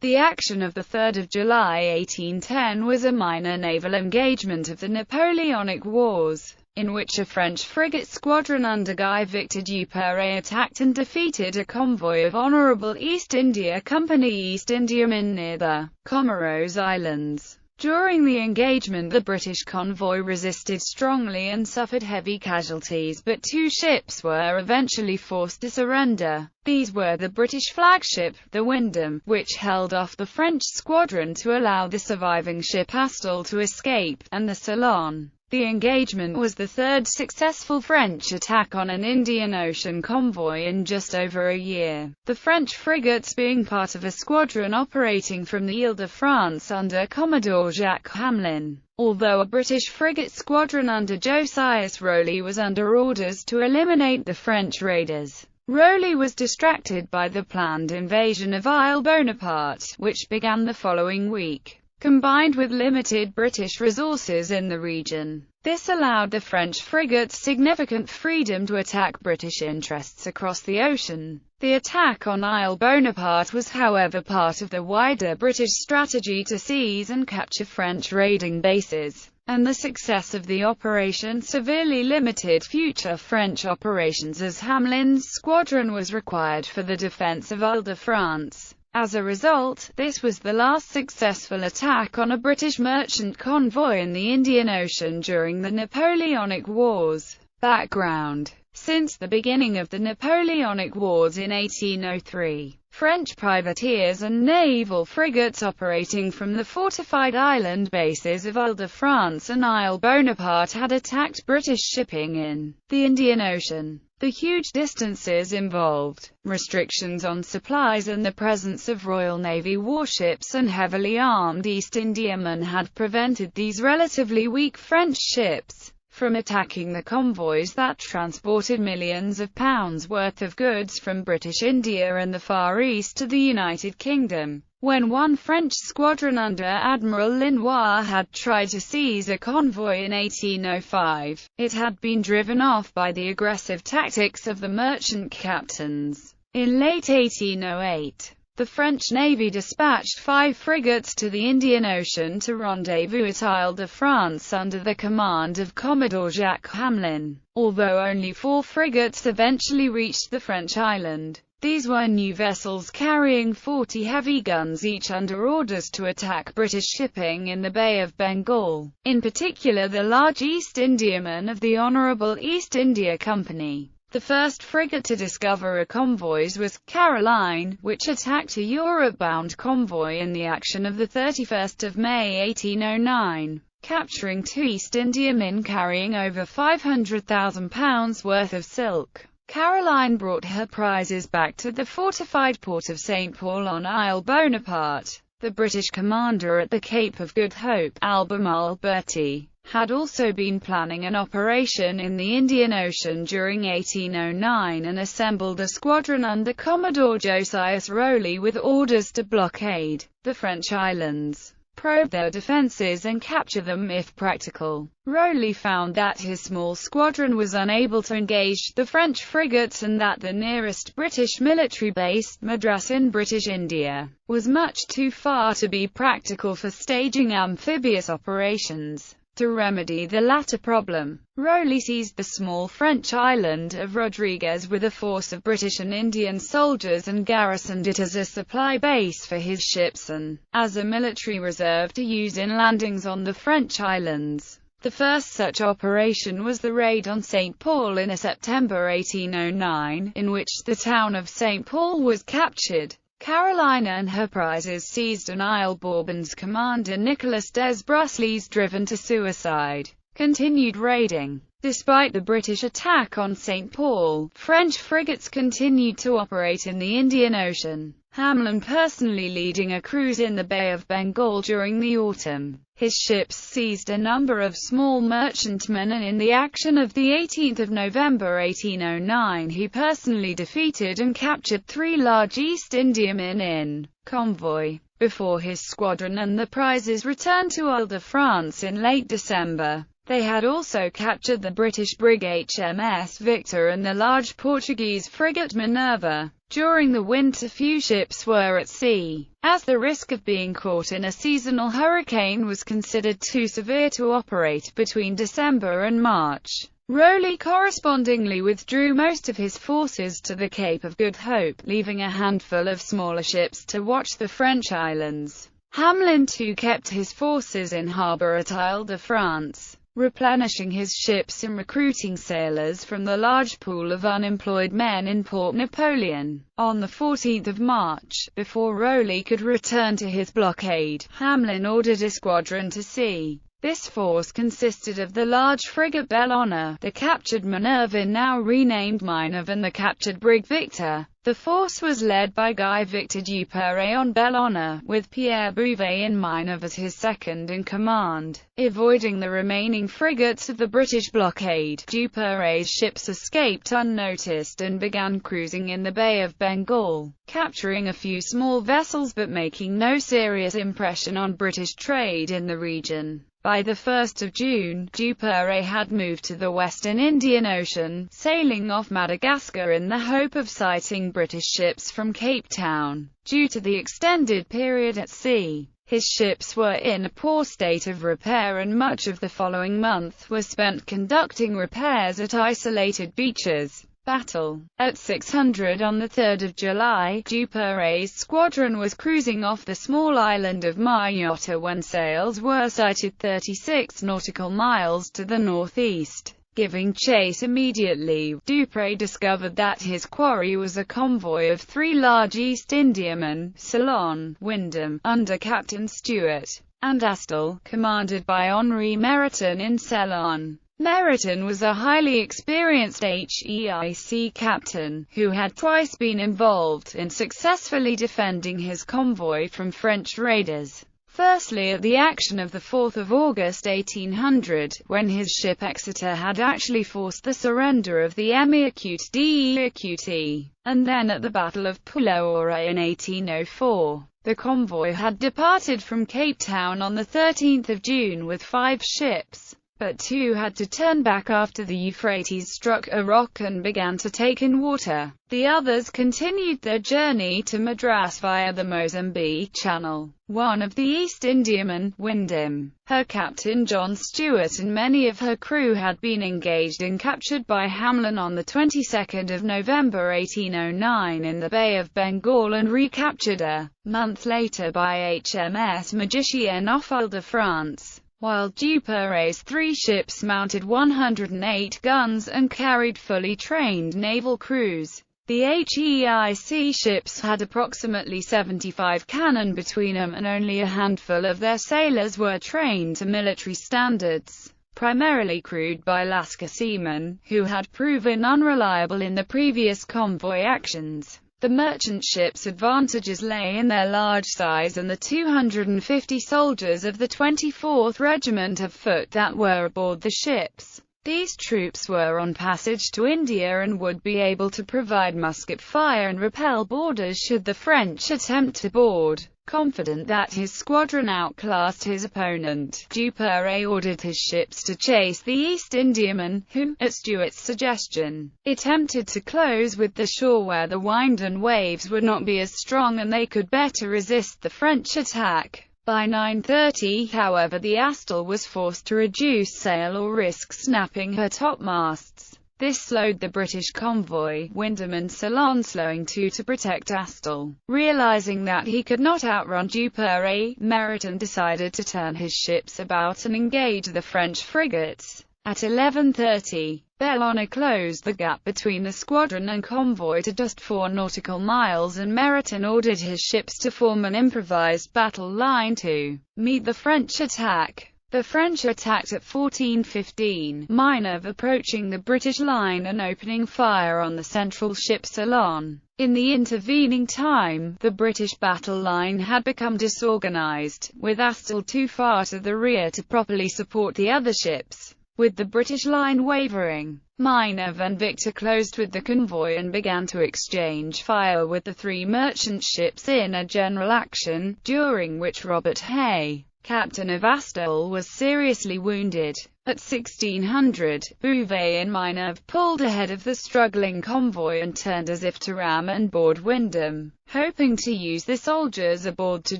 The action of 3 July 1810 was a minor naval engagement of the Napoleonic Wars, in which a French frigate squadron under Guy Victor Duperrey attacked and defeated a convoy of Honourable East India Company East Indiamen near the Comoros Islands. During the engagement, the British convoy resisted strongly and suffered heavy casualties, but 2 ships were eventually forced to surrender. These were the British flagship, the Wyndham, which held off the French squadron to allow the surviving ship Astle to escape, and the Ceylon. The engagement was the 3rd successful French attack on an Indian Ocean convoy in just over a year, the French frigates being part of a squadron operating from the Ile-de-France under Commodore Jacques Hamelin. Although a British frigate squadron under Josias Rowley was under orders to eliminate the French raiders, Rowley was distracted by the planned invasion of Isle Bonaparte, which began the following week. Combined with limited British resources in the region, this allowed the French frigates significant freedom to attack British interests across the ocean. The attack on Isle Bonaparte was, however, part of the wider British strategy to seize and capture French raiding bases, and the success of the operation severely limited future French operations as Hamelin's squadron was required for the defence of Ile-de-France. As a result, this was the last successful attack on a British merchant convoy in the Indian Ocean during the Napoleonic Wars. Background: since the beginning of the Napoleonic Wars in 1803, French privateers and naval frigates operating from the fortified island bases of Ile-de-France and Isle Bonaparte had attacked British shipping in the Indian Ocean. The huge distances involved, restrictions on supplies and the presence of Royal Navy warships and heavily armed East Indiamen had prevented these relatively weak French ships from attacking the convoys that transported millions of pounds worth of goods from British India and the Far East to the United Kingdom. When one French squadron under Admiral Linois had tried to seize a convoy in 1805, it had been driven off by the aggressive tactics of the merchant captains. In late 1808, the French Navy dispatched 5 frigates to the Indian Ocean to rendezvous at Ile-de-France under the command of Commodore Jacques Hamelin, although only 4 frigates eventually reached the French island. These were new vessels carrying 40 heavy guns each under orders to attack British shipping in the Bay of Bengal, in particular the large East Indiaman of the Honourable East India Company. The first frigate to discover a convoy was Caroline, which attacked a Europe-bound convoy in the action of 31 May 1809, capturing 2 East Indiamen carrying over £500,000 worth of silk. Caroline brought her prizes back to the fortified port of St. Paul on Isle Bonaparte. The British commander at the Cape of Good Hope, Albemarle Bertie, had also been planning an operation in the Indian Ocean during 1809 and assembled a squadron under Commodore Josias Rowley with orders to blockade the French islands, probe their defences and capture them if practical. Rowley found that his small squadron was unable to engage the French frigates and that the nearest British military base, Madras in British India, was much too far to be practical for staging amphibious operations. To remedy the latter problem, Rowley seized the small French island of Rodriguez with a force of British and Indian soldiers and garrisoned it as a supply base for his ships and as a military reserve to use in landings on the French islands. The first such operation was the raid on St. Paul in September 1809, in which the town of St. Paul was captured. Carolina and her prizes seized and Isle Bourbon's commander Nicolas des Brusselys, driven to suicide, continued raiding. Despite the British attack on St. Paul, French frigates continued to operate in the Indian Ocean, Hamelin personally leading a cruise in the Bay of Bengal during the autumn. His ships seized a number of small merchantmen and in the action of 18 November 1809 he personally defeated and captured 3 large East Indiamen in convoy, before his squadron and the prizes returned to Ile-de-France in late December. They had also captured the British brig HMS Victor and the large Portuguese frigate Minerva. During the winter few ships were at sea, as the risk of being caught in a seasonal hurricane was considered too severe to operate between December and March. Rowley correspondingly withdrew most of his forces to the Cape of Good Hope, leaving a handful of smaller ships to watch the French islands. Hamelin too kept his forces in harbour at Ile-de-France, replenishing his ships and recruiting sailors from the large pool of unemployed men in Port Napoleon. On the 14th of March, before Rowley could return to his blockade, Hamelin ordered a squadron to sea. This force consisted of the large frigate Bellona, the captured Minerve now renamed Minerve, and the captured brig Victor. The force was led by Guy Victor Duperrey on Bellona, with Pierre Bouvet in Minerve as his second-in-command. Avoiding the remaining frigates of the British blockade, Duperrey's ships escaped unnoticed and began cruising in the Bay of Bengal, capturing a few small vessels but making no serious impression on British trade in the region. By the 1st of June, Duperrey had moved to the Western Indian Ocean, sailing off Madagascar in the hope of sighting British ships from Cape Town. Due to the extended period at sea, his ships were in a poor state of repair, and much of the following month was spent conducting repairs at isolated beaches. Battle. At 600 on the 3rd of July, Duperrey's squadron was cruising off the small island of Mayotte when sails were sighted 36 nautical miles to the northeast. Giving chase immediately, Duperrey discovered that his quarry was a convoy of 3 large East Indiamen, Ceylon, Wyndham, under Captain Stewart, and Astle, commanded by Henri Meriton in Ceylon. Meriton was a highly experienced HEIC captain, who had twice been involved in successfully defending his convoy from French raiders. Firstly at the action of 4 August 1800, when his ship Exeter had actually forced the surrender of the Emir Qt d'Equity, and then at the Battle of Pulaora in 1804. The convoy had departed from Cape Town on 13 June with 5 ships, but 2 had to turn back after the Euphrates struck a rock and began to take in water. The others continued their journey to Madras via the Mozambique Channel. One of the East Indiamen, Wyndham, her captain John Stewart, and many of her crew had been engaged and captured by Hamelin on the 22nd of November 1809 in the Bay of Bengal and recaptured a month later by HMS Magicien off Ile-de-France. While Duperrey's 3 ships mounted 108 guns and carried fully trained naval crews. The HEIC ships had approximately 75 cannon between them, and only a handful of their sailors were trained to military standards, primarily crewed by Lascar seamen, who had proven unreliable in the previous convoy actions. The merchant ships' advantages lay in their large size and the 250 soldiers of the 24th Regiment of Foot that were aboard the ships. These troops were on passage to India and would be able to provide musket fire and repel boarders should the French attempt to board. Confident that his squadron outclassed his opponent, Duperrey ordered his ships to chase the East Indiamen, who, at Stewart's suggestion, attempted to close with the shore where the wind and waves would not be as strong and they could better resist the French attack. By 9:30, however, the Astle was forced to reduce sail or risk snapping her topmasts. This slowed the British convoy, Wyndham and Ceylon slowing to protect Astle. Realizing that he could not outrun Duperrey, Meriton decided to turn his ships about and engage the French frigates. At 11:30, Bellona closed the gap between the squadron and convoy to just 4 nautical miles, and Meriton ordered his ships to form an improvised battle line to meet the French attack. The French attacked at 14:15, Minerve approaching the British line and opening fire on the central ship Ceylon. In the intervening time, the British battle line had become disorganized, with Astle too far to the rear to properly support the other ships. With the British line wavering, Minerve and Victor closed with the convoy and began to exchange fire with the 3 merchant ships in a general action, during which Robert Hay, captain of Astle, was seriously wounded. At 1600, Bouvet and Minerve pulled ahead of the struggling convoy and turned as if to ram and board Wyndham, hoping to use the soldiers aboard to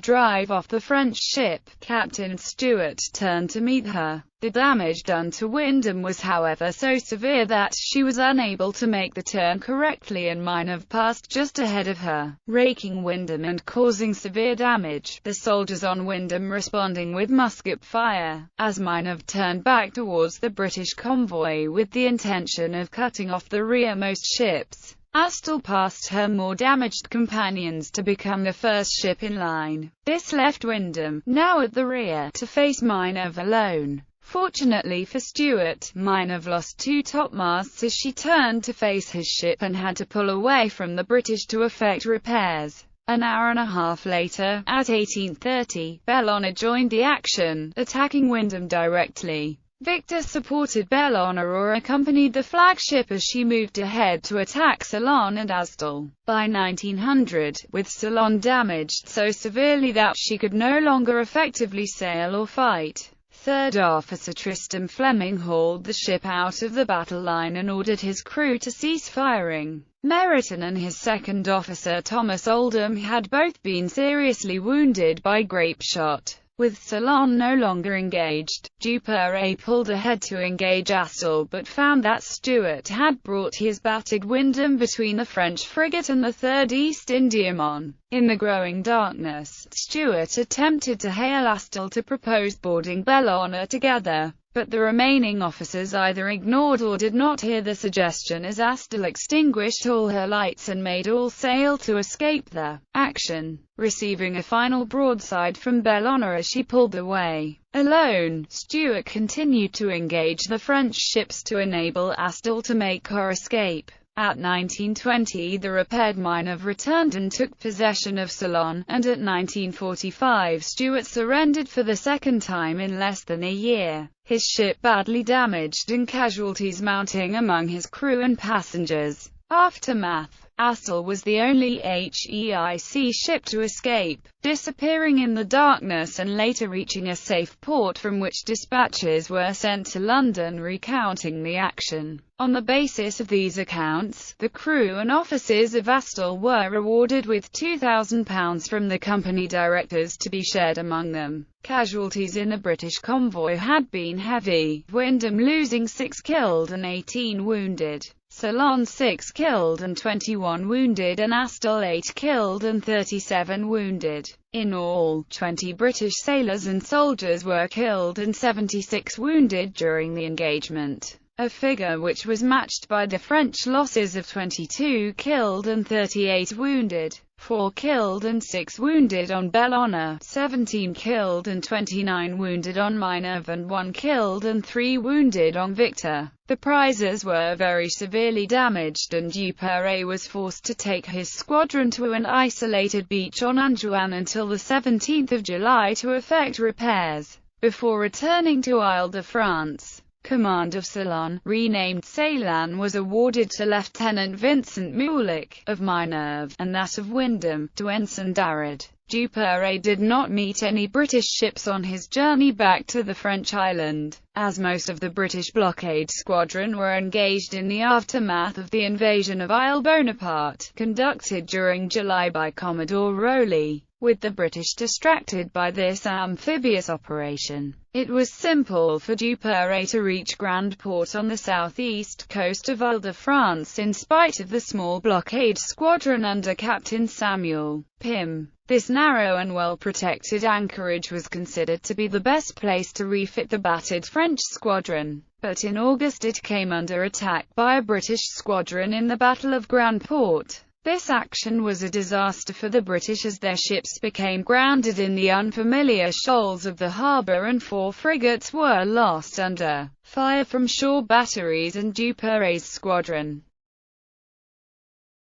drive off the French ship. Captain Stewart turned to meet her. The damage done to Wyndham was however so severe that she was unable to make the turn correctly, and Minerve passed just ahead of her, raking Wyndham and causing severe damage, the soldiers on Wyndham responding with musket fire. As Minerve turned back towards the British convoy with the intention of cutting off the rearmost ships, Astle passed her more damaged companions to become the first ship in line. This left Wyndham, now at the rear, to face Minerve alone. Fortunately for Stewart, Minerve lost 2 topmasts as she turned to face his ship and had to pull away from the British to effect repairs. An hour and a half later, at 1830, Bellona joined the action, attacking Wyndham directly. Victor supported Bellona or accompanied the flagship as she moved ahead to attack Ceylon and Astle. By 1900, with Ceylon damaged so severely that she could no longer effectively sail or fight, Third Officer Tristram Fleming hauled the ship out of the battle line and ordered his crew to cease firing. Meriton and his second officer Thomas Oldham had both been seriously wounded by grape shot. With Ceylon no longer engaged, Duperrey pulled ahead to engage Astle, but found that Stewart had brought his battered Wyndham between the French frigate and the 3rd East Indiaman. In the growing darkness, Stewart attempted to hail Astle to propose boarding Bellona together, but the remaining officers either ignored or did not hear the suggestion as Astle extinguished all her lights and made all sail to escape the action, receiving a final broadside from Bellona as she pulled away. Alone, Stewart continued to engage the French ships to enable Astle to make her escape. At 1920, the repaired Minerve returned and took possession of Ceylon, and at 1945 Stewart surrendered for the second time in less than a year, his ship badly damaged and casualties mounting among his crew and passengers. Aftermath: Astle was the only HEIC ship to escape, disappearing in the darkness and later reaching a safe port from which dispatches were sent to London recounting the action. On the basis of these accounts, the crew and officers of Astle were rewarded with £2,000 from the company directors to be shared among them. Casualties in the British convoy had been heavy, Wyndham losing 6 killed and 18 wounded. Ceylon 6 killed and 21 wounded, and Astle 8 killed and 37 wounded. In all, 20 British sailors and soldiers were killed and 76 wounded during the engagement, a figure which was matched by the French losses of 22 killed and 38 wounded. 4 killed and 6 wounded on Bellona, 17 killed and 29 wounded on Minerve, and 1 killed and 3 wounded on Victor. The prizes were very severely damaged, and Duperrey was forced to take his squadron to an isolated beach on Anjouan until the 17th of July to effect repairs, before returning to Ile-de-France. Command of Ceylon, renamed Ceylan, was awarded to Lieutenant Vincent Moulic, of Minerve, and that of Wyndham, to Ensign Darrad. Duperrey did not meet any British ships on his journey back to the French island, as most of the British blockade squadron were engaged in the aftermath of the invasion of Isle Bonaparte, conducted during July by Commodore Rowley. With the British distracted by this amphibious operation, it was simple for Duperrey to reach Grand Port on the southeast coast of Ile-de-France in spite of the small blockade squadron under Captain Samuel Pym. This narrow and well-protected anchorage was considered to be the best place to refit the battered French squadron, but in August it came under attack by a British squadron in the Battle of Grand Port. This action was a disaster for the British as their ships became grounded in the unfamiliar shoals of the harbour, and 4 frigates were lost under fire from shore batteries and Duperrey's squadron.